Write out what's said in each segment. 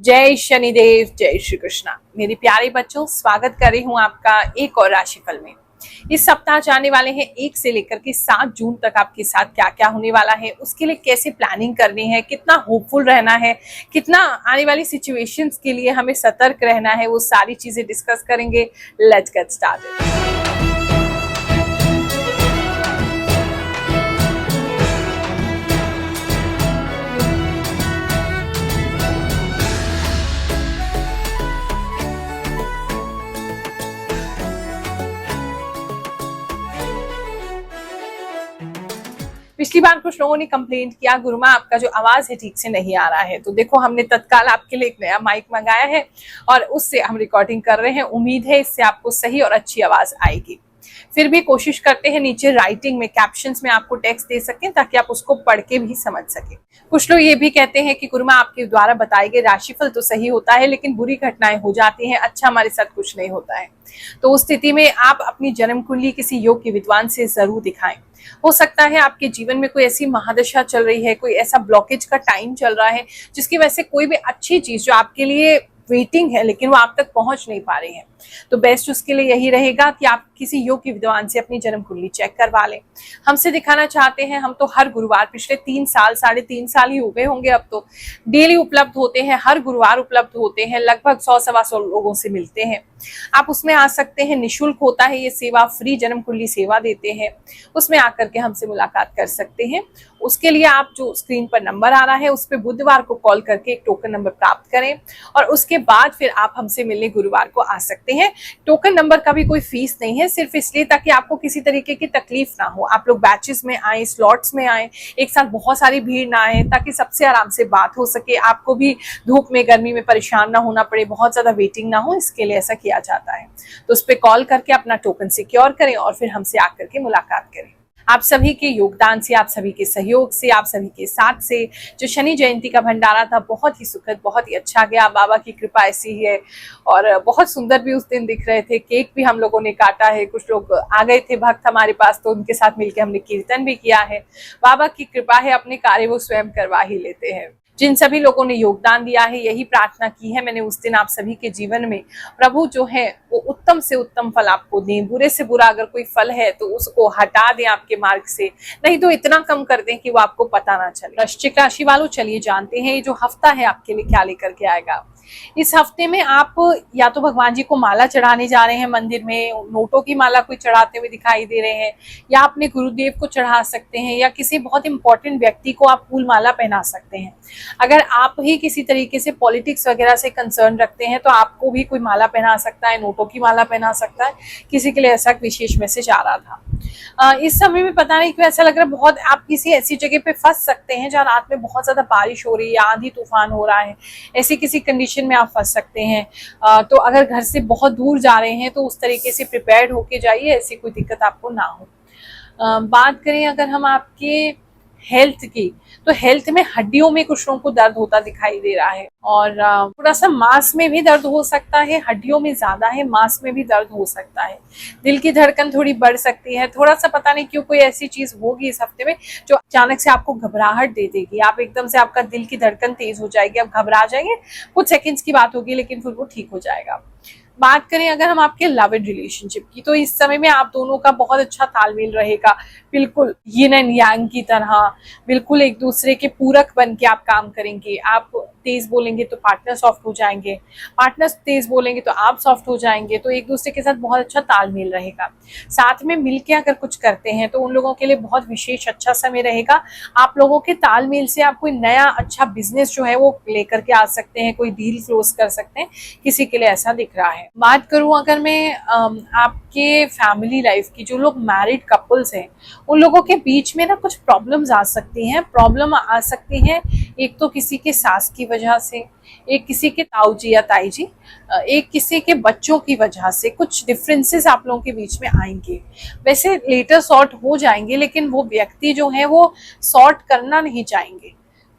जय शनिदेव, जय श्री कृष्णा। मेरे प्यारे बच्चों, स्वागत कर रही हूँ आपका एक और राशिफल में। इस सप्ताह जाने वाले हैं 1 से लेकर के 7 जून तक आपके साथ क्या क्या होने वाला है, उसके लिए कैसे प्लानिंग करनी है, कितना होपफुल रहना है, कितना आने वाली सिचुएशंस के लिए हमें सतर्क रहना है, वो सारी चीजें डिस्कस करेंगे। Let's get started. पिछली बार कुछ लोगों ने कंप्लेंट किया, गुरुमा आपका जो आवाज है ठीक से नहीं आ रहा है। तो देखो, हमने तत्काल आपके लिए एक नया माइक मंगाया है और उससे हम रिकॉर्डिंग कर रहे हैं। उम्मीद है इससे आपको सही और अच्छी आवाज आएगी। फिर भी कोशिश करते हैं नीचे राइटिंग में, कैप्शंस में आपको टेक्स्ट दे सकें ताकि आप उसको पढ़ के भी समझ सकें। कुछ लोग ये भी कहते हैं कि गुरुमा आपके द्वारा बताए गए राशिफल तो सही होता है, लेकिन बुरी घटनाएं हो जाती हैं, अच्छा हमारे साथ कुछ नहीं होता है। तो उस स्थिति में आप अपनी जन्म कुंडली किसी योग के विद्वान से जरूर दिखाएं। हो सकता है आपके जीवन में कोई ऐसी महादशा चल रही है, कोई ऐसा ब्लॉकेज का टाइम चल रहा है जिसकी वजह से कोई भी अच्छी चीज जो आपके लिए वेटिंग है लेकिन वो आप तक पहुंच नहीं पा रही है। तो बेस्ट उसके लिए यही रहेगा कि आप किसी योग के विद्वान से अपनी जन्म कुंडली चेक करवा लें। हमसे दिखाना चाहते हैं, हम तो हर गुरुवार पिछले 3 साल 3.5 साल ही हो गए होंगे अब तो, डेली उपलब्ध होते हैं, हर गुरुवार उपलब्ध होते हैं, लगभग 100-125 लोगों से मिलते हैं। आप उसमें आ सकते हैं, निःशुल्क होता है ये सेवा, फ्री जन्म कुंडली सेवा देते हैं। उसमें आकर के हमसे मुलाकात कर सकते हैं। उसके लिए आप जो स्क्रीन पर नंबर आ रहा है उस पर बुधवार को कॉल करके एक टोकन नंबर प्राप्त करें और उसके बाद फिर आप हमसे मिलने गुरुवार को आ सकते हैं। टोकन नंबर का भी कोई फीस नहीं है, सिर्फ इसलिए ताकि आपको किसी तरीके की तकलीफ ना हो। आप लोग बैचेस में आए, स्लॉट्स में आए, एक साथ बहुत सारी भीड़ ना आए, ताकि सबसे आराम से बात हो सके, आपको भी धूप में गर्मी में परेशान ना होना पड़े, बहुत ज्यादा वेटिंग ना हो, इसके लिए ऐसा किया जाता है। तो उस पर कॉल करके अपना टोकन सिक्योर करें और फिर हमसे आकर के मुलाकात करें। आप सभी के योगदान से, आप सभी के सहयोग से, आप सभी के साथ से जो शनि जयंती का भंडारा था बहुत ही सुखद, बहुत ही अच्छा गया। बाबा की कृपा ऐसी ही है और बहुत सुंदर भी उस दिन दिख रहे थे। केक भी हम लोगों ने काटा है, कुछ लोग आ गए थे भक्त हमारे पास तो उनके साथ मिलकर हमने कीर्तन भी किया है। बाबा की कृपा है, अपने कार्य वो स्वयं करवा ही लेते हैं। जिन सभी लोगों ने योगदान दिया है, यही प्रार्थना की है मैंने उस दिन आप सभी के जीवन में, प्रभु जो है वो उत्तम से उत्तम फल आपको दें, बुरे से बुरा अगर कोई फल है तो उसको हटा दें आपके मार्ग से, नहीं तो इतना कम कर दें कि वो आपको पता ना चले। वृश्चिक राशि वालों, चलिए जानते हैं ये जो हफ्ता है आपके लिए क्या लेकर के आएगा। इस हफ्ते में आप या तो भगवान जी को माला चढ़ाने जा रहे हैं, मंदिर में नोटों की माला कोई चढ़ाते हुए दिखाई दे रहे हैं, या अपने गुरुदेव को चढ़ा सकते हैं, या किसी बहुत इंपॉर्टेंट व्यक्ति को आप फूल माला पहना सकते हैं। अगर आप ही किसी तरीके से पॉलिटिक्स वगैरह से कंसर्न रखते हैं तो आपको भी कोई माला पहना सकता है, नोटों की माला पहना सकता है। किसी के लिए ऐसा विशेष मैसेज आ रहा था। इस समय में पता नहीं क्यों ऐसा लग रहा है बहुत आप किसी ऐसी जगह पे फंस सकते हैं जहाँ रात में बहुत ज्यादा बारिश हो रही है या आंधी तूफान हो रहा है, ऐसी किसी कंडीशन में आप फंस सकते हैं। तो अगर घर से बहुत दूर जा रहे हैं तो उस तरीके से प्रिपेयर्ड होके जाइए, ऐसी कोई दिक्कत आपको ना हो। बात करें अगर हम आपके हेल्थ की, तो हेल्थ में हड्डियों में कुछ लोगों को दर्द होता दिखाई दे रहा है और थोड़ा सा मांस में भी दर्द हो सकता है। हड्डियों में ज्यादा है, मांस में भी दर्द हो सकता है। दिल की धड़कन थोड़ी बढ़ सकती है, थोड़ा सा पता नहीं क्यों कोई ऐसी चीज होगी इस हफ्ते में जो अचानक से आपको घबराहट दे देगी। आप एकदम से आपका दिल की धड़कन तेज हो जाएगी, आप घबरा जाएंगे, कुछ सेकंड्स की बात होगी लेकिन फिर वो ठीक हो जाएगा। बात करें अगर हम आपके लव एंड रिलेशनशिप की, तो इस समय में आप दोनों का बहुत अच्छा तालमेल रहेगा, बिल्कुल यिन एंड यांग की तरह, बिल्कुल एक दूसरे के पूरक बन के आप काम करेंगे। आप तेज बोलेंगे तो पार्टनर सॉफ्ट हो जाएंगे, पार्टनर तेज बोलेंगे तो आप सॉफ्ट हो जाएंगे। तो एक दूसरे के साथ बहुत अच्छा तालमेल रहेगा। साथ में मिलके अगर कुछ करते हैं तो उन लोगों के लिए बहुत विशेष अच्छा समय रहेगा। आप लोगों के तालमेल से आप कोई नया अच्छा बिजनेस जो है वो लेकर के आ सकते हैं, कोई डील क्लोज कर सकते हैं, किसी के लिए ऐसा दिख रहा है। बात करूं अगर मैं आपके फैमिली लाइफ की, जो लोग मैरिड कपल्स हैं उन लोगों के बीच में ना कुछ प्रॉब्लम्स आ सकती हैं। प्रॉब्लम आ सकती हैं एक तो किसी के सास की वजह से, एक किसी के ताऊ जी या ताई जी, एक किसी के बच्चों की वजह से कुछ डिफरेंसेस आप लोगों के बीच में आएंगे। वैसे लेटर सॉर्ट हो जाएंगे लेकिन वो व्यक्ति जो है वो सॉर्ट करना नहीं चाहेंगे।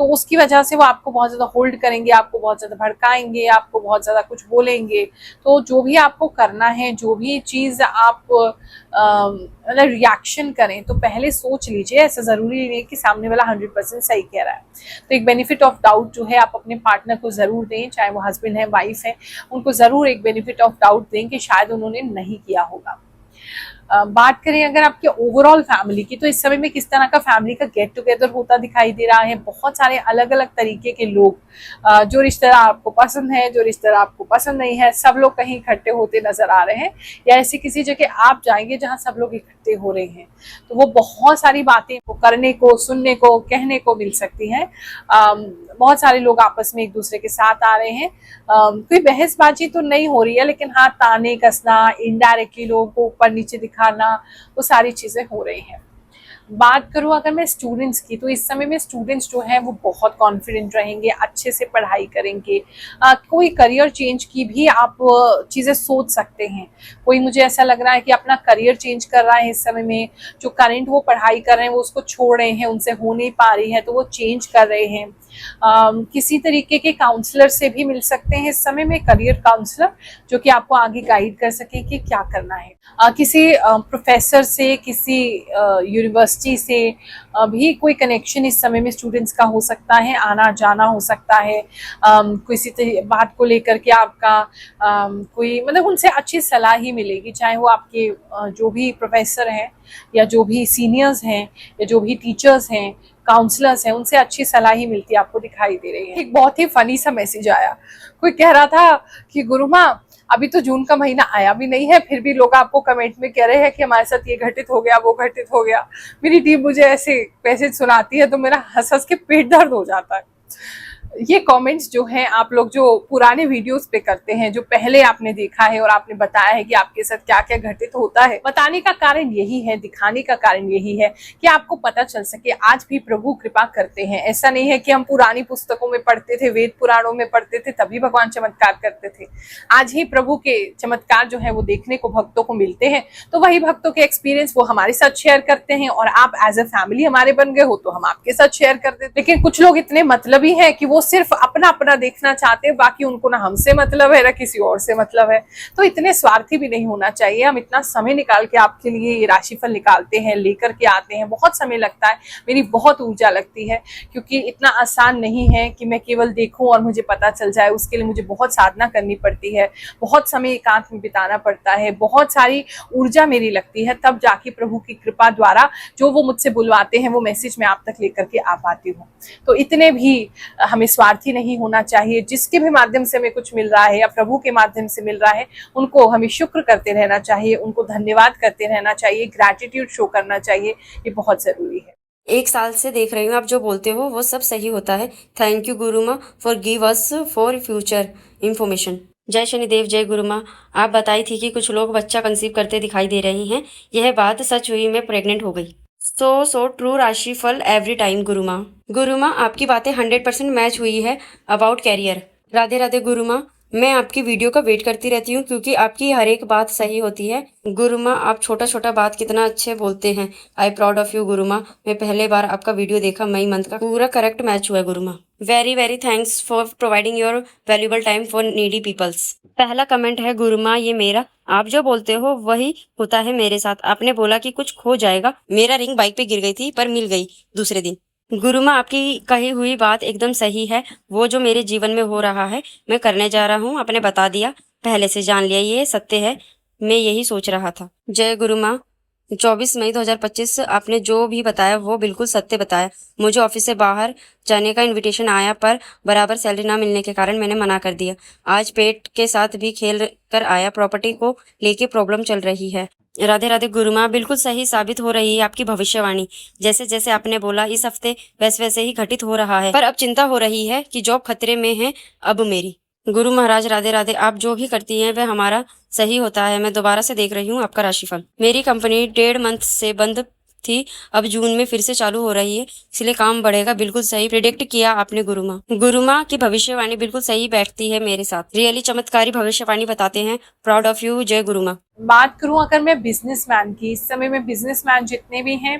तो उसकी वजह से वो आपको बहुत ज़्यादा होल्ड करेंगे, आपको बहुत ज़्यादा भड़काएंगे, आपको बहुत ज़्यादा कुछ बोलेंगे। तो जो भी आपको करना है, जो भी चीज़ आप मतलब रिएक्शन करें तो पहले सोच लीजिए। ऐसा ज़रूरी नहीं कि सामने वाला 100% सही कह रहा है। तो एक बेनिफिट ऑफ डाउट जो है आप अपने पार्टनर को ज़रूर दें, चाहे वो हस्बैंड है, वाइफ है, उनको ज़रूर एक बेनिफिट ऑफ डाउट दें कि शायद उन्होंने नहीं किया होगा। बात करें अगर आपके ओवरऑल फैमिली की, तो इस समय में किस तरह का फैमिली का गेट टुगेदर होता दिखाई दे रहा है। बहुत सारे अलग अलग तरीके के लोग, जो रिश्तेदार आपको पसंद है, जो रिश्तेदार आपको पसंद नहीं है, सब लोग कहीं इकट्ठे होते नजर आ रहे हैं, या ऐसी किसी जगह आप जाएंगे जहां सब लोग इकट्ठे हो रहे हैं। तो वो बहुत सारी बातें करने को, सुनने को, कहने को मिल सकती हैं। बहुत सारे लोग आपस में एक दूसरे के साथ आ रहे हैं। कोई बहसबाजी तो नहीं हो रही है, लेकिन हाँ, ताने कसना, इनडायरेक्टली लोगों को ऊपर नीचे दिखाना, वो सारी चीजें हो रही हैं। बात करूं अगर मैं स्टूडेंट्स की, तो इस समय में स्टूडेंट्स जो हैं वो बहुत कॉन्फिडेंट रहेंगे, अच्छे से पढ़ाई करेंगे। कोई करियर चेंज की भी आप चीज़ें सोच सकते हैं। कोई, मुझे ऐसा लग रहा है कि अपना करियर चेंज कर रहा है इस समय में। जो करंट वो पढ़ाई कर रहे हैं वो उसको छोड़ रहे हैं, उनसे हो नहीं पा रही है, तो वो चेंज कर रहे हैं। किसी तरीके के काउंसलर से भी मिल सकते हैं इस समय में, करियर काउंसलर, जो कि आपको आगे गाइड कर सके कि क्या करना है। किसी प्रोफेसर से, किसी यूनिवर्सिटी से भी कोई कनेक्शन इस समय में स्टूडेंट्स का हो सकता है, आना जाना हो सकता है। किसी बात को लेकर के आपका कोई, मतलब उनसे अच्छी सलाह ही मिलेगी, चाहे वो आपके जो भी प्रोफेसर हैं, या जो भी सीनियर्स हैं, या जो भी टीचर्स हैं, काउंसलर्स हैं, उनसे अच्छी सलाह ही मिलती आपको दिखाई दे रही है। एक बहुत ही फनी सा मैसेज आया। कोई कह रहा था कि गुरु माँ, अभी तो जून का महीना आया भी नहीं है, फिर भी लोग आपको कमेंट में कह रहे हैं कि हमारे साथ ये घटित हो गया, वो घटित हो गया। मेरी टीम मुझे ऐसे मैसेज सुनाती है तो मेरा हंस हंस के पेट दर्द हो जाता है। ये कमेंट्स जो हैं, आप लोग जो पुराने वीडियोस पे करते हैं, जो पहले आपने देखा है और आपने बताया है कि आपके साथ क्या क्या घटित होता है, बताने का कारण यही है, दिखाने का कारण यही है कि आपको पता चल सके आज भी प्रभु कृपा करते हैं। ऐसा नहीं है कि हम पुरानी पुस्तकों में पढ़ते थे, वेद पुराणों में पढ़ते थे तभी भगवान चमत्कार करते थे। आज ही प्रभु के चमत्कार जो है वो देखने को भक्तों को मिलते हैं, तो वही भक्तों के एक्सपीरियंस वो हमारे साथ शेयर करते हैं, और आप एज ए फैमिली हमारे बन गए हो तो हम आपके साथ शेयर कर देते। लेकिन कुछ लोग इतने मतलबी हैं कि वो सिर्फ अपना अपना देखना चाहते हैं, बाकी उनको ना हमसे मतलब है ना किसी और से मतलब है। तो इतने स्वार्थी भी नहीं होना चाहिए। हम इतना समय निकाल के आपके लिए ये राशिफल निकालते हैं, लेकर के आते हैं, बहुत समय लगता है, मेरी बहुत ऊर्जा लगती है, क्योंकि इतना आसान नहीं है कि मैं केवल देखूं और मुझे पता चल जाए। उसके लिए मुझे बहुत साधना करनी पड़ती है, बहुत समय एकांत में बिताना पड़ता है, बहुत सारी ऊर्जा मेरी लगती है, तब जाके प्रभु की कृपा द्वारा जो वो मुझसे बुलवाते हैं वो मैसेज मैं आप तक लेकर के आ पाती हूँ। तो इतने भी हमें स्वार्थी नहीं होना चाहिए। जिसके भी माध्यम से हमें कुछ मिल रहा है या प्रभु के माध्यम से मिल रहा है, उनको हमें शुक्र करते रहना चाहिए, उनको धन्यवाद करते रहना चाहिए, ग्रैटिट्यूड शो करना चाहिए। ये बहुत जरूरी है। 1 साल से देख रही हूँ, आप जो बोलते हो वो सब सही होता है। थैंक यू गुरु माँ for give us for future information. जय शनिदेव, जय गुरु माँ। आप बताई थी कि कुछ लोग बच्चा कंसीव करते दिखाई दे रही हैं, यह बात सच हुई, मैं प्रेग्नेंट हो गई। सो ट्रू, राशिफल एवरी टाइम गुरु माँ। गुरु माँ, आपकी बातें 100% मैच हुई है अबाउट कैरियर। राधे राधे गुरु माँ। मैं आपकी वीडियो का वेट करती रहती हूँ क्योंकि आपकी हर एक बात सही होती है। गुरु माँ, आप छोटा छोटा बात कितना अच्छे बोलते हैं। आई प्राउड ऑफ यू गुरु माँ। मैं पहले बार आपका वीडियो देखा, मई मंथ का, पूरा करेक्ट मैच हुआ है गुरु माँ। Very very thanks for providing your valuable time for needy peoples. पहला कमेंट है गुरु माँ, ये मेरा, आप जो बोलते हो वही होता है मेरे साथ। आपने बोला कि कुछ खो जाएगा, मेरा रिंग बाइक पे गिर गई थी पर मिल गई दूसरे दिन। गुरु माँ, आपकी कही हुई बात एकदम सही है। वो जो मेरे जीवन में हो रहा है, मैं करने जा रहा हूँ, आपने बता दिया, पहले से जान लिया, ये सत्य है, मैं यही सोच रहा था। जय गुरु माँ। 24 मई 2025 आपने जो भी बताया वो बिल्कुल सत्य बताया। मुझे ऑफिस से बाहर जाने का इनविटेशन आया पर बराबर सैलरी ना मिलने के कारण मैंने मना कर दिया। आज पेट के साथ भी खेल कर आया, प्रॉपर्टी को लेके प्रॉब्लम चल रही है। राधे राधे गुरु माँ, बिल्कुल सही साबित हो रही है आपकी भविष्यवाणी। जैसे जैसे आपने बोला इस हफ्ते वैसे वैसे ही घटित हो रहा है, पर अब चिंता हो रही है कि जॉब खतरे में है अब मेरी। गुरु महाराज राधे राधे, आप जो भी करती हैं वह हमारा सही होता है। मैं दोबारा से देख रही हूँ आपका राशिफल। मेरी कंपनी 1.5 मंथ से बंद थी, अब जून में फिर से चालू हो रही है, इसलिए काम बढ़ेगा। बिल्कुल सही प्रिडिक्ट किया आपने गुरु माँ। गुरु माँ की भविष्यवाणी बिल्कुल सही बैठती है मेरे साथ, रियली चमत्कारी भविष्यवाणी बताते हैं। प्राउड ऑफ यू, जय गुरु माँ। बात करूं अगर मैं बिजनेसमैन की, इस समय में बिजनेसमैन जितने भी हैं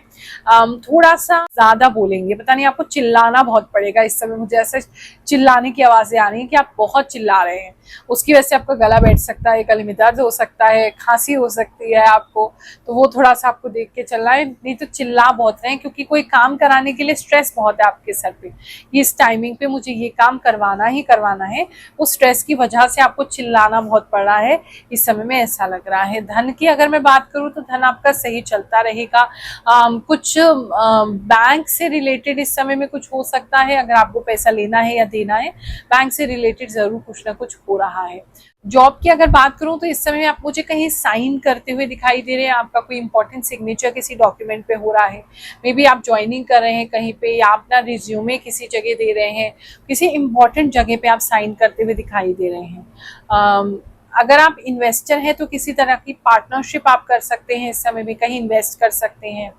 थोड़ा सा ज्यादा बोलेंगे, पता नहीं आपको चिल्लाना बहुत पड़ेगा। इस समय मुझे ऐसे चिल्लाने की आवाजें आ रही हैं कि आप बहुत चिल्ला रहे हैं, उसकी वजह से आपका गला बैठ सकता है, गले में दर्द हो सकता है, खांसी हो सकती है आपको, तो वो थोड़ा सा आपको देख के चलना है, नहीं तो चिल्ला बहुत रहे हैं क्योंकि कोई काम कराने के लिए स्ट्रेस बहुत है आपके सर पे, इस टाइमिंग पे मुझे ये काम करवाना ही करवाना है, उस स्ट्रेस की वजह से आपको चिल्लाना बहुत पड़ रहा है इस समय में, ऐसा लग रहा है। धन की अगर मैं बात करूं तो धन आपका सही चलता रहेगा। कुछ बैंक से रिलेटेड इस समय में कुछ हो सकता है, अगर आपको पैसा लेना है या देना है, बैंक से रिलेटेड जरूर कुछ ना कुछ हो रहा है। जॉब की अगर बात करूं तो इस समय में आप मुझे कहीं साइन करते हुए दिखाई दे रहे हैं, आपका कोई इंपॉर्टेंट सिग्नेचर किसी डॉक्यूमेंट पे हो रहा है, मे बी आप ज्वाइनिंग कर रहे हैं कहीं पे, या अपना रिज्यूमे किसी जगह दे रहे हैं, किसी इंपॉर्टेंट जगह पे आप साइन करते हुए दिखाई दे रहे हैं। अगर आप इन्वेस्टर हैं तो किसी तरह की पार्टनरशिप आप कर सकते हैं, इस समय में कहीं इन्वेस्ट कर सकते हैं,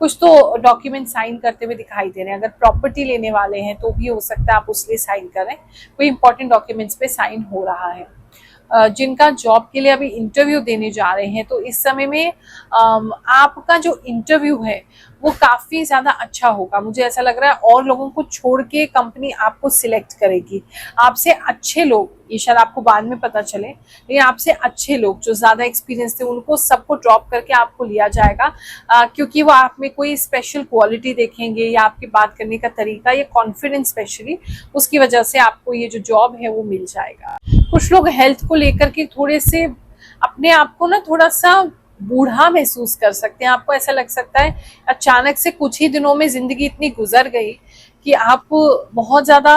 कुछ तो डॉक्यूमेंट साइन करते हुए दिखाई दे रहे हैं। अगर प्रॉपर्टी लेने वाले हैं तो भी हो सकता है आप उसलिए साइन करें, कोई इंपॉर्टेंट डॉक्यूमेंट्स पे साइन हो रहा है। जिनका जॉब के लिए अभी इंटरव्यू देने जा रहे हैं तो इस समय में आपका जो इंटरव्यू है वो काफी ज्यादा अच्छा होगा, मुझे ऐसा लग रहा है, और लोगों को छोड़ के कंपनी आपको सिलेक्ट करेगी। आपसे अच्छे लोग, ये शायद आपको बाद में पता चले, लेकिन आपसे अच्छे लोग जो ज्यादा एक्सपीरियंस थे उनको सबको ड्रॉप करके आपको लिया जाएगा, क्योंकि वो आप में कोई स्पेशल क्वालिटी देखेंगे या आपकी बात करने का तरीका या कॉन्फिडेंस स्पेशली, उसकी वजह से आपको ये जो जॉब है वो मिल जाएगा। कुछ लोग हेल्थ को लेकर के थोड़े से अपने आप को ना थोड़ा सा बूढ़ा महसूस कर सकते हैं, आपको ऐसा लग सकता है अचानक से कुछ ही दिनों में जिंदगी इतनी गुजर गई कि आप बहुत ज्यादा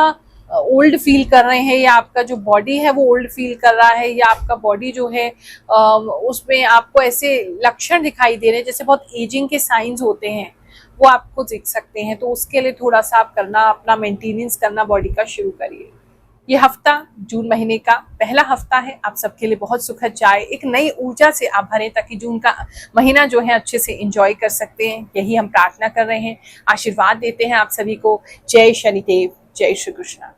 ओल्ड फील कर रहे हैं, या आपका जो बॉडी है वो ओल्ड फील कर रहा है, या आपका बॉडी जो है उसमें आपको ऐसे लक्षण दिखाई दे रहे हैं जैसे बहुत एजिंग के साइंस होते हैं, वो आपको दिख सकते हैं। तो उसके लिए थोड़ा सा आप करना, अपना मेंटेनेंस करना बॉडी का शुरू करिए। ये हफ्ता जून महीने का पहला हफ्ता है, आप सबके लिए बहुत सुखद जाए, एक नई ऊर्जा से आप भरें ताकि जून का महीना जो है अच्छे से एंजॉय कर सकते हैं, यही हम प्रार्थना कर रहे हैं, आशीर्वाद देते हैं आप सभी को। जय शनिदेव, जय श्री कृष्ण।